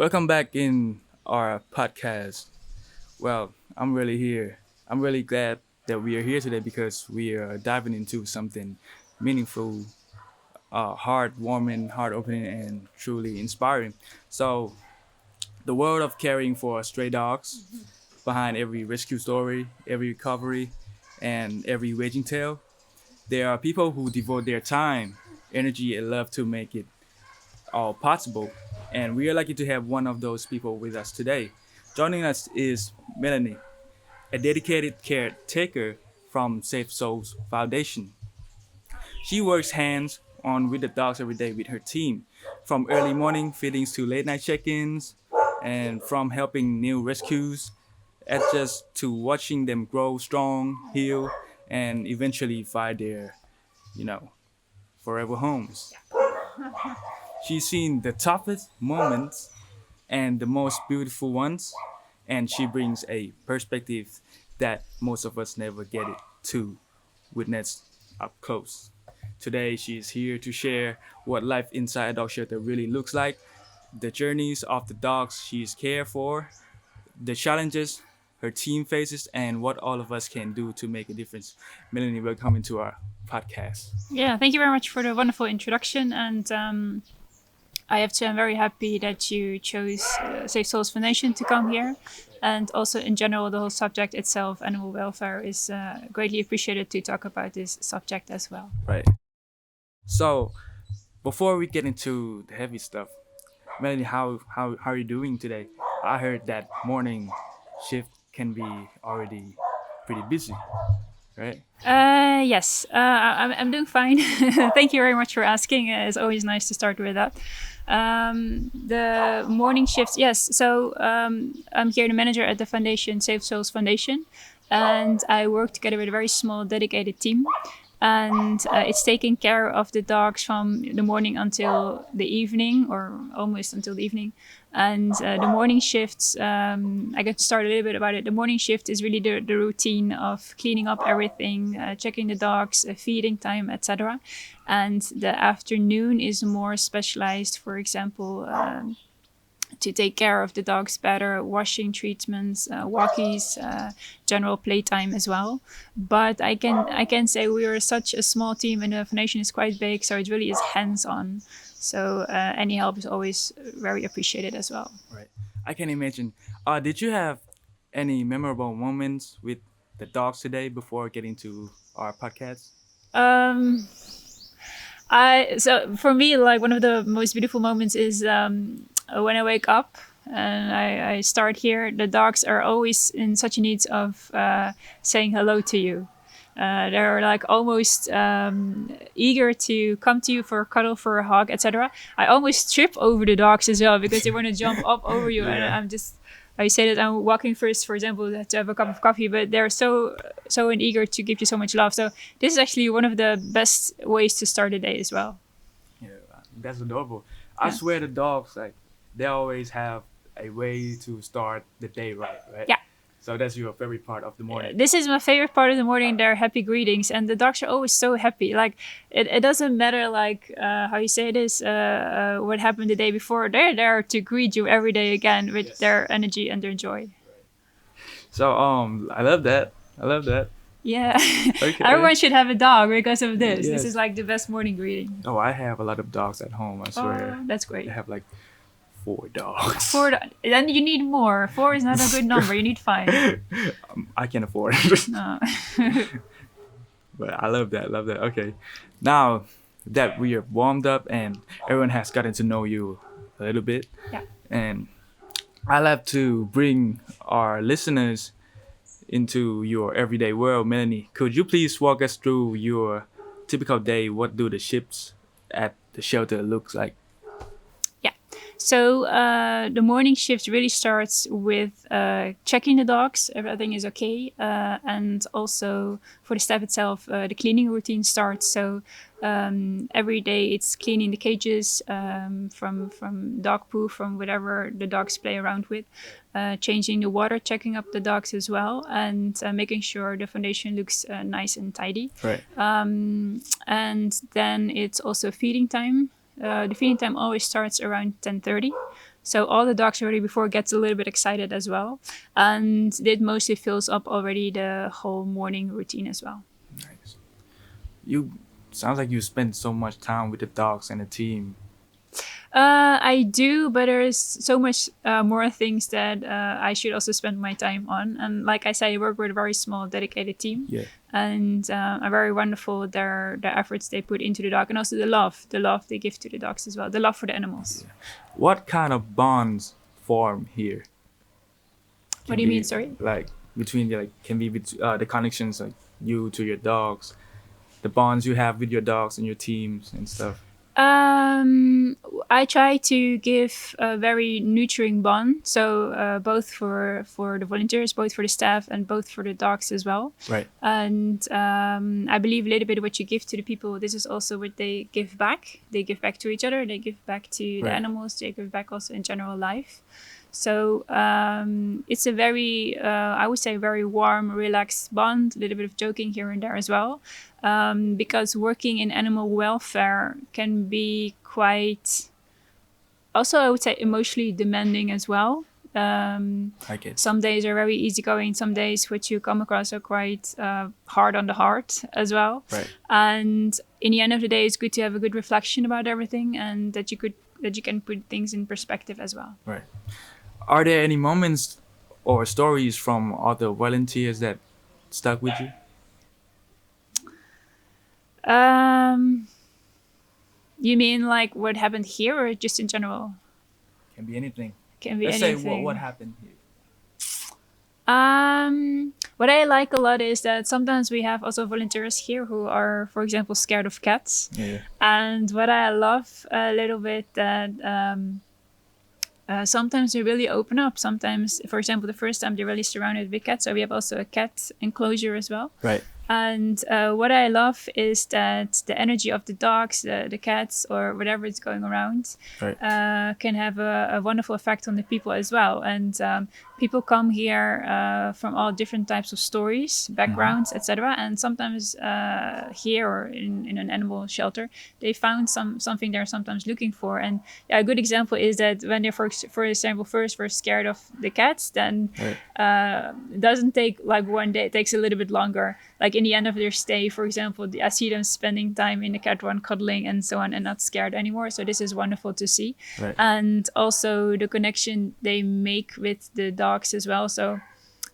Welcome back in our podcast. Well, I'm really here. I'm really glad that we are here today because we are diving into something meaningful, heartwarming, heart opening, and truly inspiring. So, the world of caring for stray dogs, behind every rescue story, every recovery, and every waging tale, there are people who devote their time, energy, and love to make it all possible. And we are lucky to have one of those people with us today. Joining us is Melanie, a dedicated caretaker from Safe Souls Foundation. She works hands on with the dogs every day with her team, from early morning feedings to late night check ins, and from helping new rescues, at just to watching them grow strong, heal, and eventually find their, you know, forever homes. She's seen the toughest moments and the most beautiful ones, and she brings a perspective that most of us never get it to witness up close. Today, she is here to share what life inside a dog shelter really looks like, the journeys of the dogs she's cared for, the challenges her team faces, and what all of us can do to make a difference. Melanie, welcome to our podcast. Yeah, thank you very much for the wonderful introduction. And I have to say, I'm very happy that you chose Safe Souls Foundation to come here. And also, in general, the whole subject itself, animal welfare, is greatly appreciated to talk about this subject as well. Right. So, before we get into the heavy stuff, Melanie, how are you doing today? I heard that morning shift can be already pretty busy, right? Yes, I'm doing fine. Thank you very much for asking. It's always nice to start with that. The morning shifts, yes. So I'm here the manager at the foundation, Safe Souls Foundation, and I work together with a very small dedicated team. And it's taking care of the dogs from the morning until the evening, or almost until the evening. And the morning shifts, I get to start a little bit about it. The morning shift is really the routine of cleaning up everything, checking the dogs, feeding time, etc. And the afternoon is more specialized, for example, to take care of the dogs better, washing treatments, walkies, general playtime as well. But I can say we are such a small team, and the foundation is quite big, so it really is hands on. So any help is always very appreciated as well. Right. I can imagine. Did you have any memorable moments with the dogs today before getting to our podcast? Um, I so for me, like one of the most beautiful moments is when I wake up and I start here. The dogs are always in such a need of saying hello to you. They're like almost eager to come to you for a cuddle, for a hug, etc. I almost trip over the dogs as well because they want to jump up over you, and Yeah. I'm just. I say that I'm walking first, for example, to have a cup of coffee, but they're so eager to give you so much love. So this is actually one of the best ways to start the day as well. Yeah, that's adorable. I Yeah. swear the dogs like they always have a way to start the day right? Yeah. So that's your favorite part of the morning. This is my favorite part of the morning. They're happy greetings, and the dogs are always so happy. Like it doesn't matter like how you say this, what happened the day before. They're there to greet you every day again with Yes. their energy and their joy. So I love that. I love that. Yeah, Okay. everyone should have a dog because of this. This Yes. is like the best morning greeting. Oh, I have a lot of dogs at home. I swear. Oh, that's great. I have like 4 dogs. Then you need more. 4 is not a good number. You need 5. I can afford it. No. But I love that. Love that. Okay. Now that we are warmed up and everyone has gotten to know you a little bit, Yeah. and I love to bring our listeners into your everyday world. Melanie, could you please walk us through your typical day? What do the shifts at the shelter looks like? Yeah. So the morning shift really starts with checking the dogs, everything is okay, and also for the staff itself, the cleaning routine starts. So every day it's cleaning the cages from dog poo, from whatever the dogs play around with, changing the water, checking up the dogs as well, and making sure the foundation looks nice and tidy. Right. And then it's also feeding time. The feeding time always starts around 10:30. So all the dogs already before gets a little bit excited as well. And it mostly fills up already the whole morning routine as well. Nice. You sounds like you spend so much time with the dogs and the team. I do, but there's so much more things that I should also spend my time on. And like I said, I work with a very small, dedicated team, Yeah. and I'm very wonderful their efforts they put into the dog, and also the love they give to the dogs as well, the love for the animals. What kind of bonds form here? What do you mean? Sorry. Like between can be the connections like you to your dogs, the bonds you have with your dogs and your teams and stuff. I try to give a very nurturing bond, so both for the volunteers, both for the staff, and both for the dogs as well. Right. And I believe a little bit what you give to the people, this is also what they give back. They give back to each other. They give back to the animals. They give back also in general life. So it's a very, I would say, very warm, relaxed bond. A little bit of joking here and there as well, because working in animal welfare can be quite, also I would say, emotionally demanding as well. Like it. Some days are very easygoing. Some days which you come across are quite hard on the heart as well. Right. And in the end of the day, it's good to have a good reflection about everything, and that you can put things in perspective as well. Right. Are there any moments or stories from other volunteers that stuck with you? You mean like what happened here, or just in general? Can be anything. Can be Let's anything. say what happened here. What I like a lot is that sometimes we have also volunteers here who are, for example, scared of cats. Yeah. And what I love a little bit that sometimes they really open up. Sometimes, for example, the first time they're really surrounded with cats. So we have also a cat enclosure as well. Right. And what I love is that the energy of the dogs, the cats, or whatever is going around, Right. can have a wonderful effect on the people as well. And people come here from all different types of stories, backgrounds, etc. And sometimes here or in an animal shelter, they found something they're sometimes looking for. And a good example is that when they're, for example, first were scared of the cats, then it doesn't take like one day. It takes a little bit longer. Like in the end of their stay, for example, I see them spending time in the cat run, cuddling and so on, and not scared anymore. So this is wonderful to see. Right. And also the connection they make with the dogs as well. So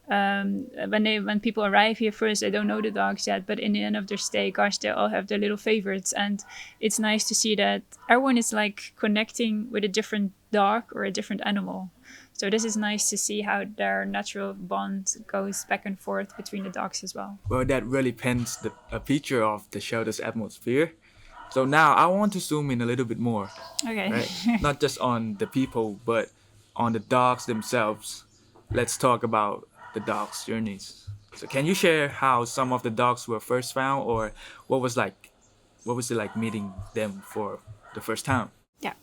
when people arrive here first, they don't know the dogs yet, but in the end of their stay, gosh, they all have their little favorites. And it's nice to see that everyone is like connecting with a different dog or a different animal. So this is nice to see how their natural bond goes back and forth between the dogs as well. Well, that really paints a picture of the shelter's atmosphere. So now I want to zoom in a little bit more. Okay. Right? Not just on the people, but on the dogs themselves. Let's talk about the dogs' journeys. So can you share how some of the dogs were first found, or what was it like meeting them for the first time? Yeah.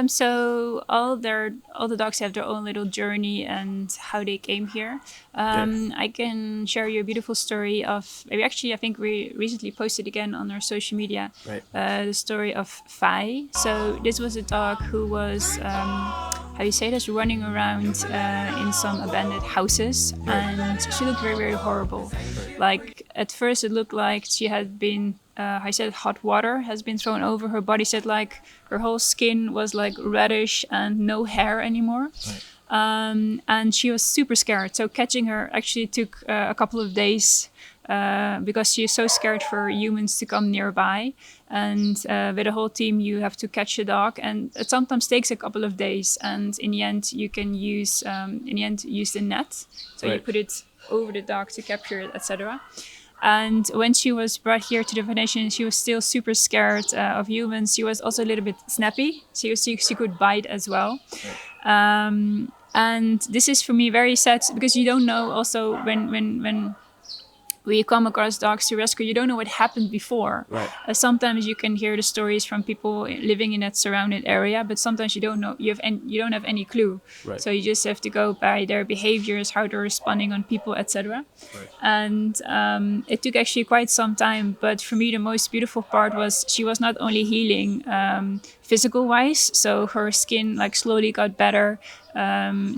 So all the dogs have their own little journey and how they came here. I can share you a beautiful story of, maybe actually I think we recently posted again on our social media, Right. The story of Fai. So this was a dog who was, how you say this, running around in some abandoned houses, and she looked very, very horrible. Like at first it looked like she had been, I said hot water has been thrown over her body. Said like her whole skin was like reddish and no hair anymore. Right. And she was super scared. So catching her actually took a couple of days because she is so scared for humans to come nearby. And with the whole team, you have to catch a dog, and it sometimes takes a couple of days. And in the end, you can use the net. So you put it over the dog to capture it, etc. And when she was brought here to the foundation, she was still super scared of humans. She was also a little bit snappy. She could bite as well. And this is for me very sad, because you don't know also when you come across dogs to rescue, you don't know what happened before. Right. Sometimes you can hear the stories from people living in that surrounded area, but sometimes you don't know. You don't have any clue. Right. So you just have to go by their behaviors, how they're responding on people, etc. Right. And it took actually quite some time. But for me, the most beautiful part was she was not only healing physical wise. So her skin like slowly got better.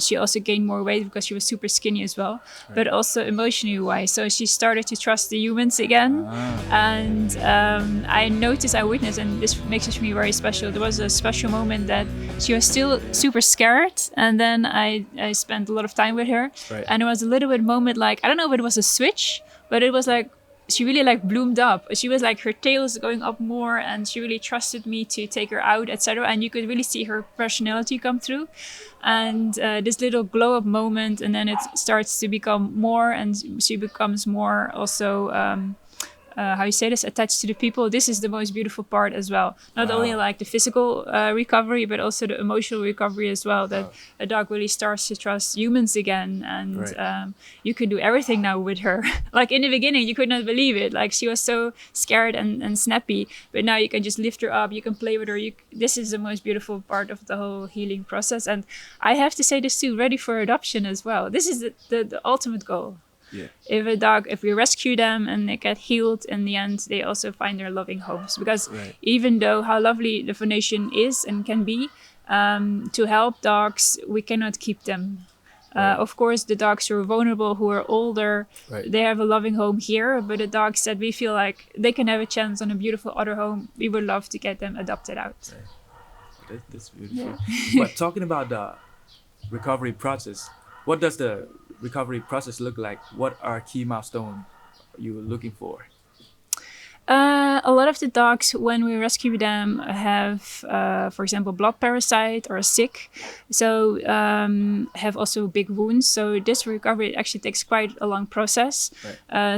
She also gained more weight because she was super skinny as well, but also emotionally wise. So she started to trust the humans again. And I noticed, I witnessed, and this makes it for me very special. There was a special moment that she was still super scared, and then I spent a lot of time with her. Right. And it was a little bit moment like, I don't know if it was a switch, but it was like she really like bloomed up. She was like, her tail is going up more, and she really trusted me to take her out, etc. And you could really see her personality come through, and this little glow up moment, and then it starts to become more, and she becomes more also how you say this, attached to the people. This is the most beautiful part as well. Not only like the physical recovery, but also the emotional recovery as well. That a dog really starts to trust humans again, and you can do everything now with her. Like in the beginning, you could not believe it. Like she was so scared and snappy, but now you can just lift her up. You can play with her. This is the most beautiful part of the whole healing process. And I have to say this too, ready for adoption as well. This is the ultimate goal. Yeah. If we rescue them and they get healed, in the end, they also find their loving homes. Because even though how lovely the foundation is and can be, to help dogs, we cannot keep them. Of course, the dogs who are vulnerable, who are older, they have a loving home here. But the dogs that we feel like they can have a chance on a beautiful other home, we would love to get them adopted out. That's beautiful. But talking about the recovery process, what does the recovery process look like? What are key milestones you were looking for? A lot of the dogs, when we rescue them, have, for example, blood parasite or sick. So have also big wounds. So this recovery actually takes quite a long process.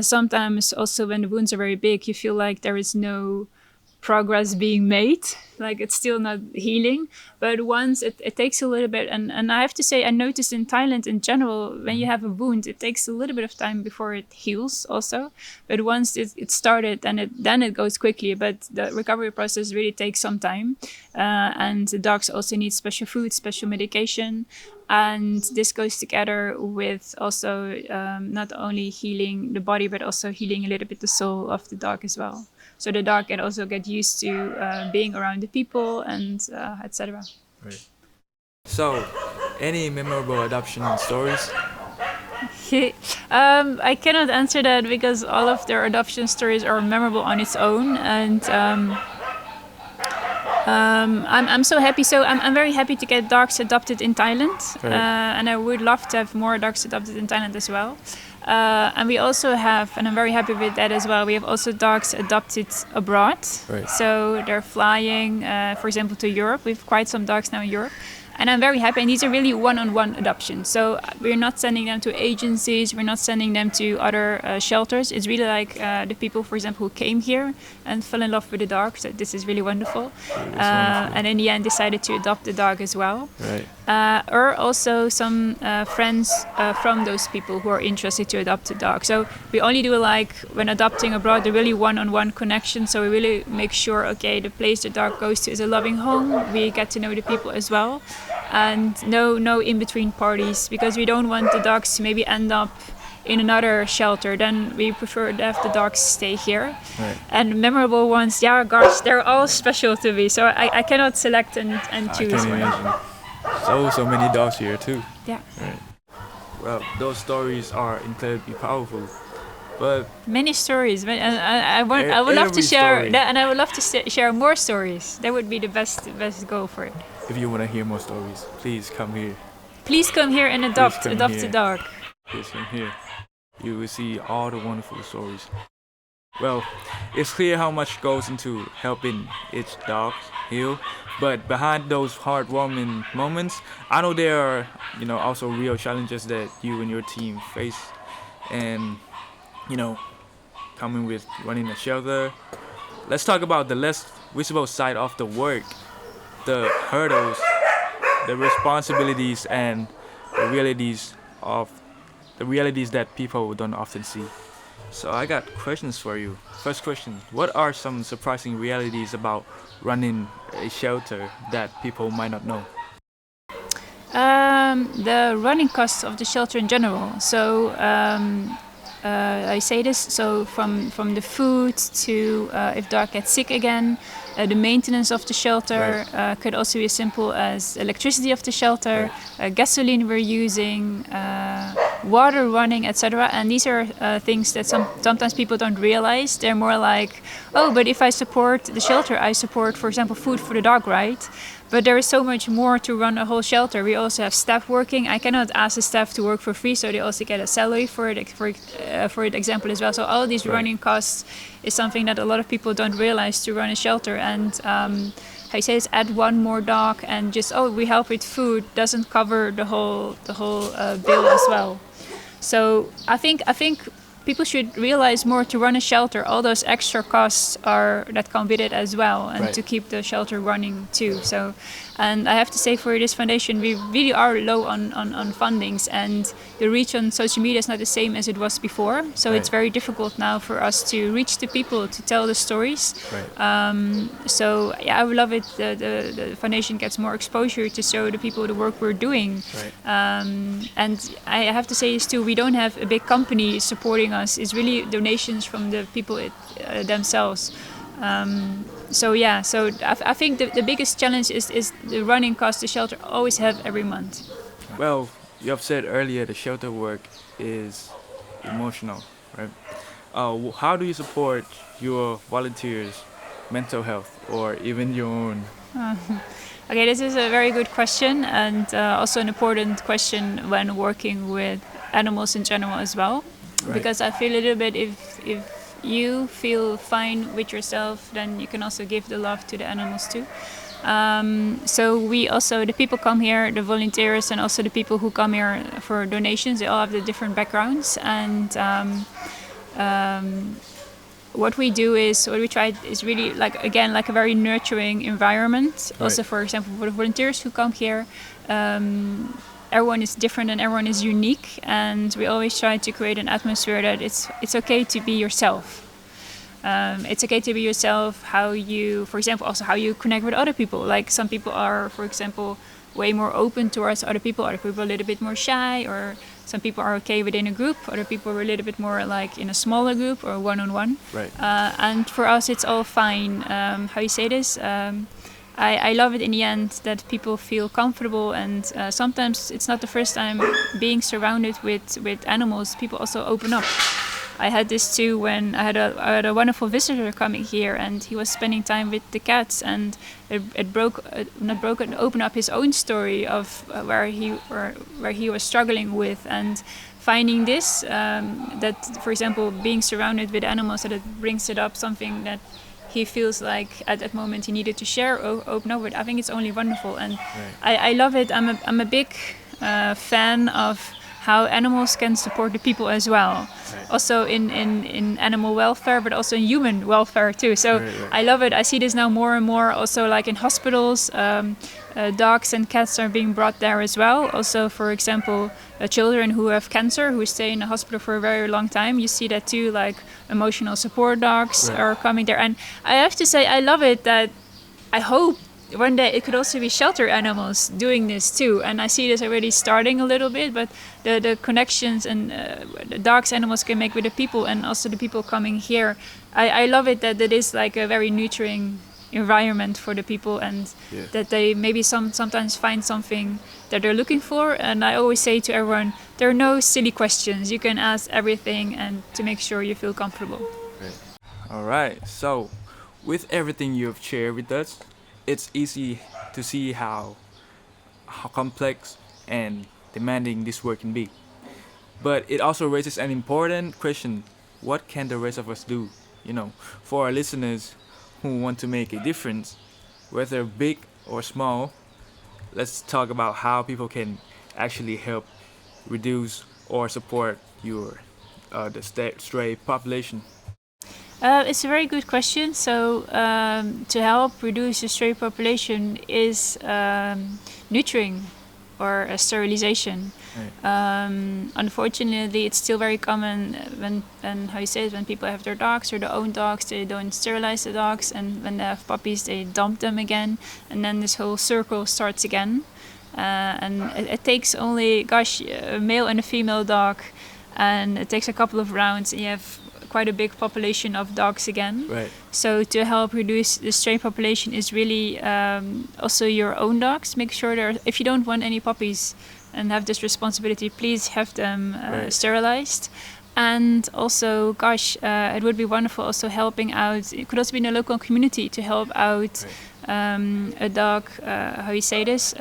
Sometimes also when the wounds are very big, you feel like there is no progress being made, like it's still not healing. But once it takes a little bit, and I have to say, I noticed in Thailand in general, when you have a wound, it takes a little bit of time before it heals also. But once it started, then it goes quickly. But the recovery process really takes some time, and the dogs also need special food, special medication. And this goes together with also not only healing the body, but also healing a little bit the soul of the dog as well. So the dog can also get used to being around the people and etc. Right. So, any memorable adoption stories? I cannot answer that because all of their adoption stories are memorable on its own, and I'm so happy. So I'm very happy to get dogs adopted in Thailand, and I would love to have more dogs adopted in Thailand as well. And we also have, and I'm very happy with that as well, we have also dogs adopted abroad. So they're flying, for example, to Europe. We have quite some dogs now in Europe. And I'm very happy. And these are really one-on-one adoptions. So we're not sending them to agencies. We're not sending them to other shelters. It's really like the people, for example, who came here and fell in love with the dog. So this is really wonderful. And in the end, decided to adopt the dog as well. Or also some friends from those people who are interested to adopt a dog. So we only do like when adopting abroad, the really one-on-one connection. So we really make sure, okay, the place the dog goes to is a loving home. We get to know the people as well. And no in-between parties, because we don't want the dogs to maybe end up in another shelter. Then we prefer to have the dogs stay here. And memorable ones, yeah, gosh, they're all special to me. So I cannot select and choose. I can imagine. So many dogs here too. Yeah. Well, those stories are incredibly powerful. But many stories, I would love to share that, and I would love to share more stories. That would be the best goal for it. If you want to hear more stories, please come here. Please come here and adopt a dog. Please come here. You will see all the wonderful stories. Well, it's clear how much goes into helping each dog heal, but behind those heartwarming moments, I know there are, also real challenges that you and your team face, and coming with running a shelter. Let's talk about the less visible side of the work, the hurdles, the responsibilities, and the realities that people don't often see. So I got questions for you. First question, what are some surprising realities about running a shelter that people might not know? The running costs of the shelter in general. So I say this, so from the food to if dog gets sick again, the maintenance of the shelter could also be as simple as electricity of the shelter, gasoline we're using, water running, etc. And these are things that sometimes people don't realize. They're more like, oh, but if I support the shelter, I support, for example, food for the dog, right? But there is so much more to run a whole shelter. We also have staff working. I cannot ask the staff to work for free, so they also get a salary for it, for example, as well. So all these running costs is something that a lot of people don't realize to run a shelter. And how you say is add one more dog and just we help with food doesn't cover the whole bill as well. So I think people should realize more to run a shelter. All those extra costs that come with it as well, and to keep the shelter running too. So, and I have to say, for this foundation, we really are low on fundings, and the reach on social media is not the same as it was before. So it's very difficult now for us to reach the people, to tell the stories. So yeah, I would love it. The foundation gets more exposure to show the people the work we're doing. And I have to say this too, we don't have a big company supporting us. It's really donations from the people themselves. So I think the biggest challenge is the running cost the shelter always have every month. Well, you have said earlier the shelter work is emotional, right? How do you support your volunteers' mental health or even your own? Okay, this is a very good question, and also an important question when working with animals in general as well. Because I feel a little bit if you feel fine with yourself, then you can also give the love to the animals too. So we also, the people come here, the volunteers, and also the people who come here for donations, they all have the different backgrounds. And what we try is really like a very nurturing environment. Also, for example, for the volunteers who come here, everyone is different and everyone is unique, and we always try to create an atmosphere that it's okay to be yourself. It's okay to be yourself. How you connect with other people. Like some people are, for example, way more open towards other people. Other people are a little bit more shy, or some people are okay within a group. Other people are a little bit more like in a smaller group or one-on-one. And for us, it's all fine. How you say this? I love it in the end that people feel comfortable, and sometimes it's not the first time being surrounded with animals. People also open up. I had this too when I had a wonderful visitor coming here, and he was spending time with the cats, and it opened up his own story of where he was struggling with, and finding this that, for example, being surrounded with animals, that it brings it up something that he feels like at that moment he needed to share, open up with. I think it's only wonderful, and I love it. I'm a big fan of how animals can support the people as well. Also in animal welfare, but also in human welfare too. So I love it. I see this now more and more also like in hospitals. Dogs and cats are being brought there as well. Also, for example, children who have cancer, who stay in the hospital for a very long time. You see that too, like emotional support dogs are coming there. And I have to say, I love it that I hope one day it could also be shelter animals doing this too. And I see this already starting a little bit, but the connections and the dogs animals can make with the people, and also the people coming here. I love it that it is like a very nurturing environment for the people, and that they maybe sometimes find something that they're looking for. And I always say to everyone, there are no silly questions. You can ask everything, and to make sure you feel comfortable. All right. So, with everything you have shared with us, it's easy to see how complex and demanding this work can be. But it also raises an important question: what can the rest of us do? For our listeners who want to make a difference, whether big or small, let's talk about how people can actually help reduce or support the stray population. It's a very good question. So to help reduce the stray population is neutering or sterilization. Unfortunately, it's still very common when people have their dogs or their own dogs, they don't sterilize the dogs, and when they have puppies, they dump them again, and then this whole circle starts again. And it takes only, a male and a female dog and it takes a couple of rounds, and you have quite a big population of dogs again. Right. So to help reduce the stray population is really also your own dogs. Make sure if you don't want any puppies and have this responsibility, please have them sterilized. And also, gosh, it would be wonderful also helping out. It could also be in the local community to help out a dog, how you say this,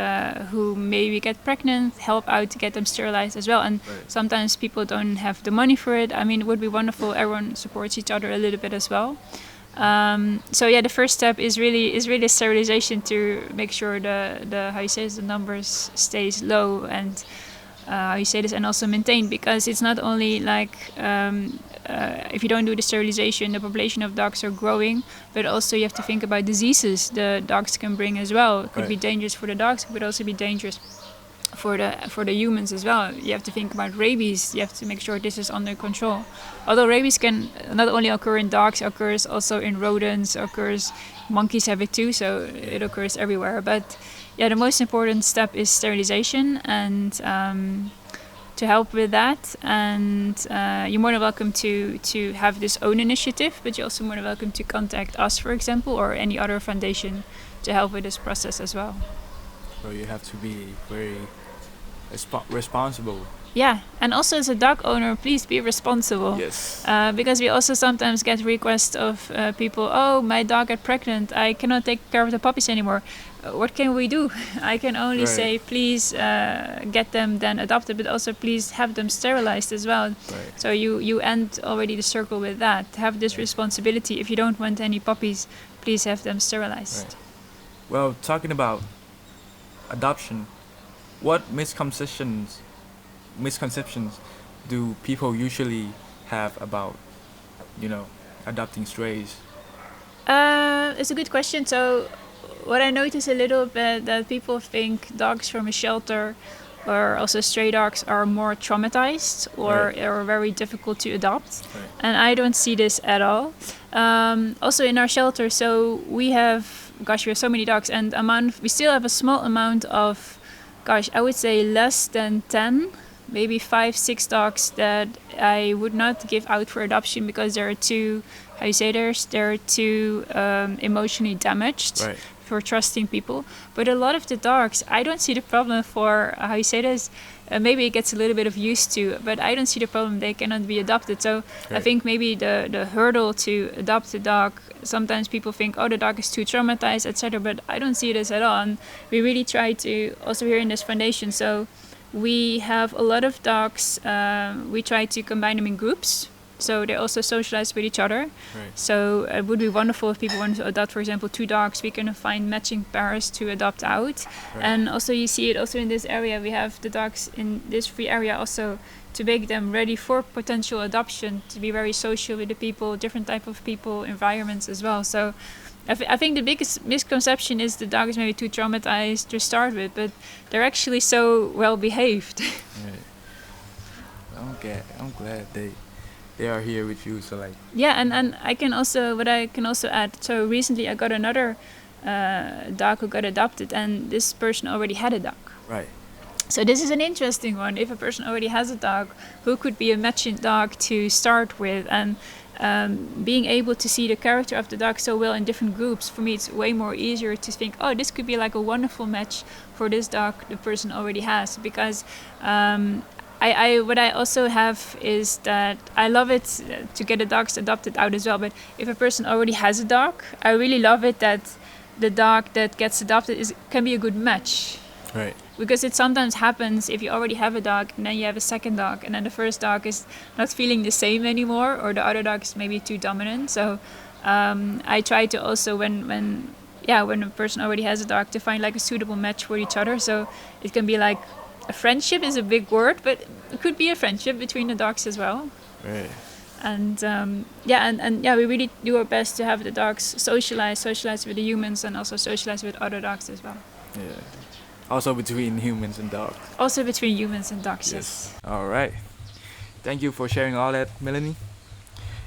who maybe get pregnant, help out to get them sterilized as well. And sometimes people don't have the money for it. I mean, it would be wonderful. Everyone supports each other a little bit as well. So yeah, the first step is really sterilization to make sure the how you say this, the numbers stays low, and how you say this, and also maintained, because it's not only like if you don't do the sterilization, the population of dogs are growing, but also you have to think about diseases the dogs can bring as well. It could be dangerous for the dogs, but also be dangerous for the humans as well. You have to think about rabies. You have to make sure this is under control. Although rabies can not only occur in dogs, occurs also in rodents, monkeys have it too, so it occurs everywhere. But yeah, the most important step is sterilization, and to help with that. And you're more than welcome to have this own initiative, but you're also more than welcome to contact us, for example, or any other foundation to help with this process as well. So you have to be very responsible. Yeah, and also as a dog owner, please be responsible. Yes. Because we also sometimes get requests of people, oh, my dog got pregnant, I cannot take care of the puppies anymore. What can we do? I can only say, please get them then adopted, but also please have them sterilized as well. Right. So you end already the circle with that. Have this responsibility. If you don't want any puppies, please have them sterilized. Right. Well, talking about adoption, what misconceptions do people usually have about, adopting strays? It's a good question. So what I notice a little bit, that people think dogs from a shelter or also stray dogs are more traumatized or are very difficult to adopt. Right. And I don't see this at all. Also in our shelter, so we have so many dogs, and we still have a small amount of, I would say less than 10, maybe 5-6 dogs that I would not give out for adoption because they're too, they're too emotionally damaged for trusting people. But a lot of the dogs, I don't see the problem for, maybe it gets a little bit of used to, but I don't see the problem. They cannot be adopted. So I think maybe the hurdle to adopt a dog, sometimes people think, oh, the dog is too traumatized, etc. But I don't see this at all. And we really try to, also here in this foundation, so we have a lot of dogs. We try to combine them in groups, so they also socialize with each other. Right. So it would be wonderful if people want to adopt, for example, 2 dogs. We can find matching pairs to adopt out. Right. And also you see it also in this area. We have the dogs in this free area also to make them ready for potential adoption, to be very social with the people, different type of people, environments as well. So I think the biggest misconception is the dog is maybe too traumatized to start with, but they're actually so well behaved. Right. I'm glad they are here with you. So and I can also add. So recently I got another dog who got adopted, and this person already had a dog. Right. So this is an interesting one. If a person already has a dog, who could be a matching dog to start with, and being able to see the character of the dog so well in different groups, for me it's way more easier to think, oh, this could be like a wonderful match for this dog the person already has. Because what I also have is that I love it to get the dogs adopted out as well. But if a person already has a dog, I really love it that the dog that gets adopted can be a good match. Right. Because it sometimes happens if you already have a dog and then you have a second dog, and then the first dog is not feeling the same anymore, or the other dog is maybe too dominant. So I try to also, when a person already has a dog, to find like a suitable match for each other. So it can be like a friendship is a big word, but it could be a friendship between the dogs as well. Right. And we really do our best to have the dogs socialize with the humans, and also socialize with other dogs as well. Yeah. Also between humans and dogs. Also between humans and dogs, yes. All right. Thank you for sharing all that, Melanie.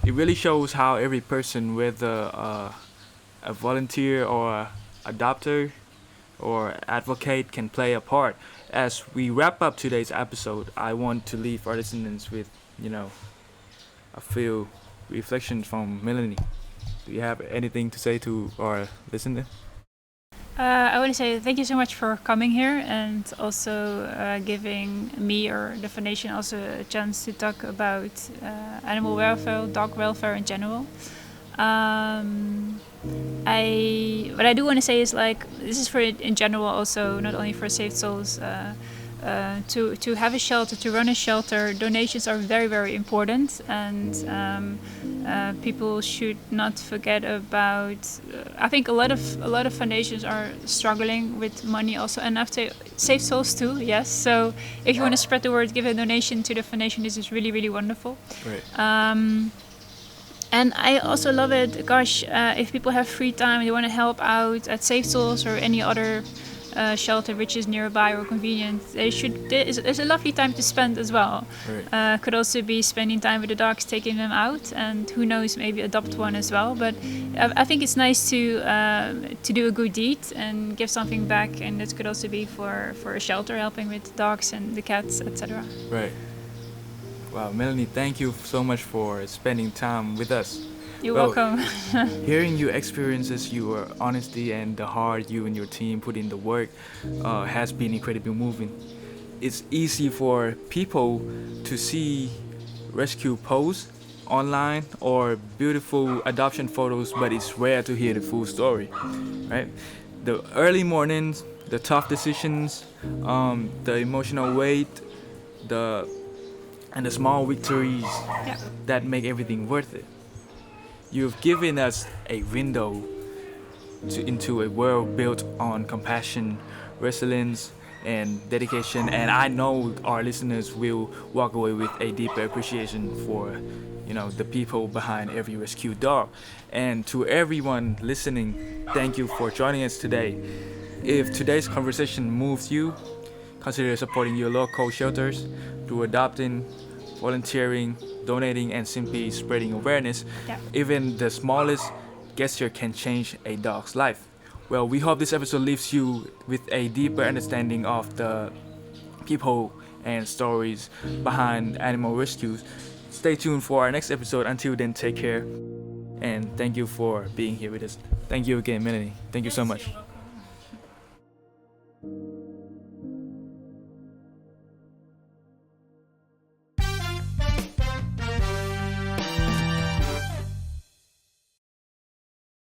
It really shows how every person, whether a volunteer or a adopter or advocate, can play a part. As we wrap up today's episode, I want to leave our listeners with you know, a few reflections from Melanie. Do you have anything to say to our listener? I want to say thank you so much for coming here and also giving me or the foundation also a chance to talk about animal welfare, dog welfare in general. What I do want to say is like this is for in general also not only for Saved Souls. To have a shelter, to run a shelter, donations are very very important, and people should not forget about. I think a lot of foundations are struggling with money also, and after Save Souls too. Yes, so if you want to spread the word, give a donation to the foundation. This is really really wonderful. Right. And I also love it. Gosh, if people have free time, they want to help out at Save Souls or any other shelter which is nearby or convenient, they should. There's a lovely time to spend as well. Right. Could also be spending time with the dogs, taking them out, and who knows, maybe adopt one as well. But I think it's nice to do a good deed and give something back, and this could also be for a shelter, helping with dogs and the cats, etc. Right. Wow, Melanie, thank you so much for spending time with us. You're Well, welcome. Hearing your experiences, your honesty, and the heart you and your team put in the work has been incredibly moving. It's easy for people to see rescue posts online or beautiful adoption photos, but it's rare to hear the full story, right? The early mornings, the tough decisions, the emotional weight, the and the small victories Yeah. that make everything worth it. You've given us a window into a world built on compassion, resilience, and dedication. And I know our listeners will walk away with a deeper appreciation for, the people behind every rescued dog. And to everyone listening, thank you for joining us today. If today's conversation moves you, consider supporting your local shelters through adopting, volunteering, donating, and simply spreading awareness. Yeah. Even the smallest gesture can change a dog's life. Well, we hope this episode leaves you with a deeper understanding of the people and stories behind animal rescues. Stay tuned for our next episode. Until then, take care. And thank you for being here with us. Thank you again, Melanie. Thank you so much.